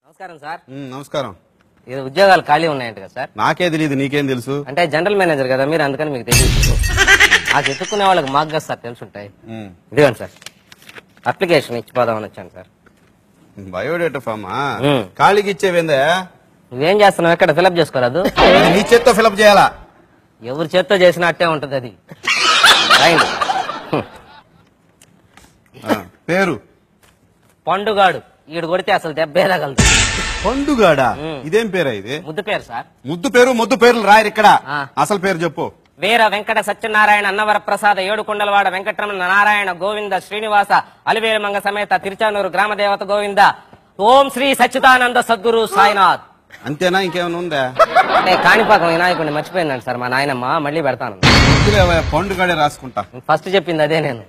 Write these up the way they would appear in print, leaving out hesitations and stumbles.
నమస్కారం సార్. నమస్కారం. ఇది ఉద్యోగాలు ఖాళీ ఉన్నాయంట కదా సార్? నాకే తెలియదు, నీకేం తెలుసు? అంటే జనరల్ మేనేజర్ కదా మీరు, అందుకని మీకు తెలియదు. నాకు ఎత్తుక్కునే వాళ్ళకి మాకు కదా సార్ తెలుసుంటాయి. ఇదిగోండి సార్, అప్లికేషన్ ఇచ్చిపోదామని వచ్చాను సార్. బయోడేటా ఫామా? ఖాళీకి ఇచ్చేవేందా? నువ్వేం చేస్తున్నావు? ఎక్కడ ఫిలప్ చేసుకోరాదు? నీ చేత్తో ఫిలప్ చేయాలా? ఎవరి చేత్తో చేసినా అట్టే ఉంటది అది. పేరు పండుగాడు. ఈడు కొడితే అసలు దెబ్బే తగలదు. పండుగాడా? ఇదేం పేరా ఇది? ముద్దు పేరు సార్. ముద్దు పేర్లు రాయరు ఇక్కడ. అసలు పేరు చెప్పు. వీర వెంకట సత్యనారాయణ అన్నవర ప్రసాద ఏడుకొండలవాడ వెంకటరమణ నారాయణ గోవింద శ్రీనివాస అలివేలుమంగ సమేత తిరుచానూరు గ్రామదేవత గోవింద ఓం శ్రీ సచ్చిదానంద సద్గురు సాయినాథ్. అంతేనా? ఇంకేమైనా ఉందా? అంటే కాణిపాకం వినాయకుడిని మర్చిపోయిందండి సార్ మా నాయనమ్మ, మళ్ళీ పెడతాను. పండుగాడే రాసుకుంటా. ఫస్ట్ చెప్పింది అదే నేను.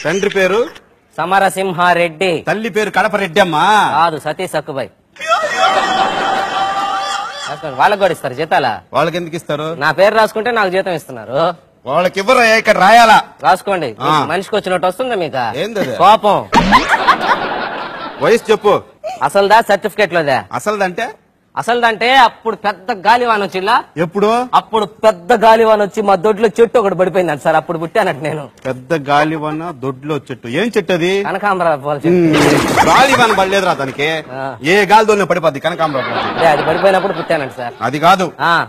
తండ్రి పేరు సమరసింహారెడ్డి. తల్లి పేరు కడప రెడ్డి అమ్మా. కాదు, సతీష్ సక్కుబాయ్. వాళ్ళకి కూడా ఇస్తారు జీతాలా? వాళ్ళకి ఎందుకు ఇస్తారు? నా పేరు రాసుకుంటే నాకు జీతం ఇస్తున్నారు. వాళ్ళకి ఇవ్వరు, ఇక్కడ రాయాలా? రాసుకోండి. మనిషికి వచ్చినట్టు వస్తుందా మీకు? ఏంది కోపం? వయసు చెప్పు. అసలుదా సర్టిఫికేట్ లోదా? అసలుదంటే అసలుదంటే అప్పుడు పెద్ద గాలివాన్ వచ్చిలా. ఎప్పుడు? అప్పుడు పెద్ద గాలివాన్ వచ్చి మా దొడ్లో చెట్టు ఒకటి పడిపోయిందంట సార్. అప్పుడు పుట్టానట్టు నేను. పెద్ద గాలివాన దొడ్లో చెట్టు? ఏం చెట్టు అది? కనకాంబరావు. గాలివాన పడలేదురా దానికి. ఏ గాలిదోనే పడిపోద్ది కనకాంబరావు. అది పడిపోయినప్పుడు పుట్టానంట సార్. అది కాదు,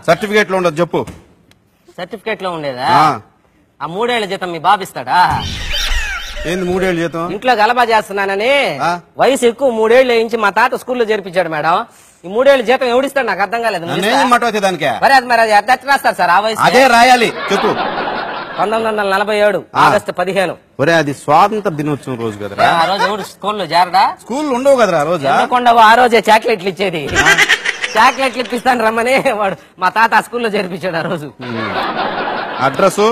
సర్టిఫికేట్ లో ఉండదు చెప్పు. సర్టిఫికేట్ లో ఉండేదా? ఆ 3 ఏళ్ల జీతం మీ బాబు ఇస్తాడా? ఏంది 3 ఏళ్ల జీతం? ఇంట్లో గలబా చేస్తున్నానని వయసు ఎక్కువ 3 ఏళ్లు వేయించి మా తాత స్కూల్లో చేర్పించాడు మేడం. ఈ 3 ఏళ్ల జీతం ఎవడిస్తాడు నాకు అర్థం కాలేదు. దానికి మరి అది అద్దె రాస్తారు సార్. ఆ వయసు అదే రాయాలి చెప్పు. 1947 ఆగస్టు 15. ఒరే, అది స్వాతంత్ర దినోత్సవం రోజు కదరా. ఆ రోజు ఎవడు స్కూల్లో చేరడా? స్కూల్ ఉండవు కదరా ఆ రోజు. ఆ రోజే చాక్లెట్లు ఇచ్చేది. చాక్లెట్లు ఇప్పిస్తాను రమ్మని వాడు మా తాత స్కూల్లో చేర్పించాడు ఆ రోజు. Address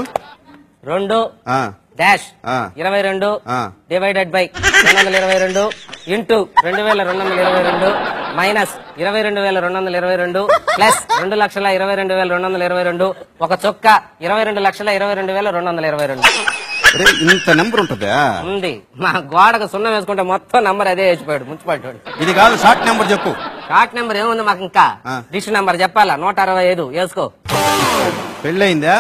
2-22 divided by 222 into 2222 minus 22,222 plus 2,22,222 ఒక చొక్క 22,22,222. ఇంత నెంబర్ ఉంటుందా? ఉంది. మా గోడకు సున్నం వేసుకుంటే మొత్తం నంబర్ అదే వేసిపోయాడు మున్సిపాలిటీ. ఇది కాదు, షార్ట్ నెంబర్ చెప్పు. షార్ట్ నెంబర్ ఏముంది మాకు? ఇంకా డిష్ నెంబర్ చెప్పాలా? 165 వేసుకో. పెళ్ళయిందా?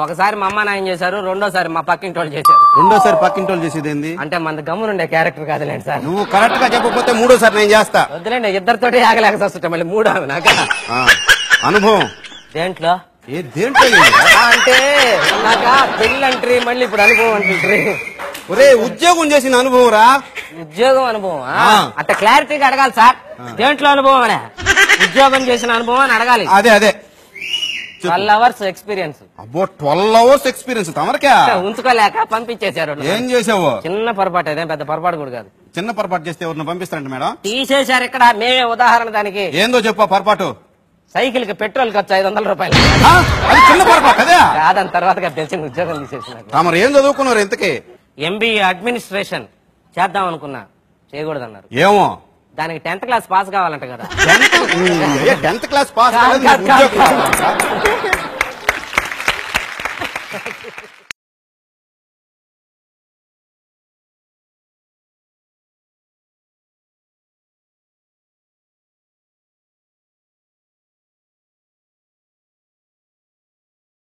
ఒకసారి మా అమ్మ నాయన చేశారు, రెండోసారి మా పక్కింటి వాళ్ళు చేశారు. రెండోసారి పక్కింటి వాళ్ళు చేసేది ఏంది? అంటే మన గమ్మునుండే క్యారెక్టర్ కాదులేండి సార్. నువ్వు కరెక్ట్ గా చెప్పకపోతే మూడోసారి నేను చేస్తా. వద్దులేండి, ఇద్దరితోటి ఆగలేక వస్తుంటా మళ్ళీ 3 నాకు అనుభవం. దేంట్లో? దేంట్లో అంటే నాక పెళ్ళంట్రీ, మళ్ళీ ఇప్పుడు అనుభవం అంటుంట్రీ. ఒరే, ఉద్యోగం చేసిన అనుభవం రా. ఉద్యోగం అనుభవం అంటే క్లారిటీగా అడగాలి సార్. దేంట్లో అనుభవం అనే? ఉద్యోగం చేసిన అనుభవం అని అడగాలి. అదే 12 hours ఎక్స్పీరియన్స్. అబ్బో, 12 hours ఎక్స్పీరియన్స్ తమరకే? ఉంచుకోలేక పంపించేశారు. ఏం చేసావు? చిన్న పొరపాటు, అదే పెద్ద పొరపాటు కూడా కాదు. చిన్న పొరపాటు చేస్తే ఎవరిని పంపిస్తారంట మేడం? తీసేశారు ఇక్కడ. మేమే ఉదాహరణ దానికి. ఏందో చెప్పా పొరపాటు? సైకిల్ కి పెట్రోల్ ఖర్చు 500 రూపాయలు. అది చిన్న పొరపాటు కదా? కాదని తర్వాత తెలిసిన ఉద్యోగం తీసేసిన. తమరు ఏం చదువుకున్నారు ఇంతకీ? MBA అడ్మినిస్ట్రేషన్ చేద్దాం అనుకున్నా, చేయకూడదన్నారు. ఏమో, దానికి 10th క్లాస్ పాస్ కావాలంట కదా. 10th class pass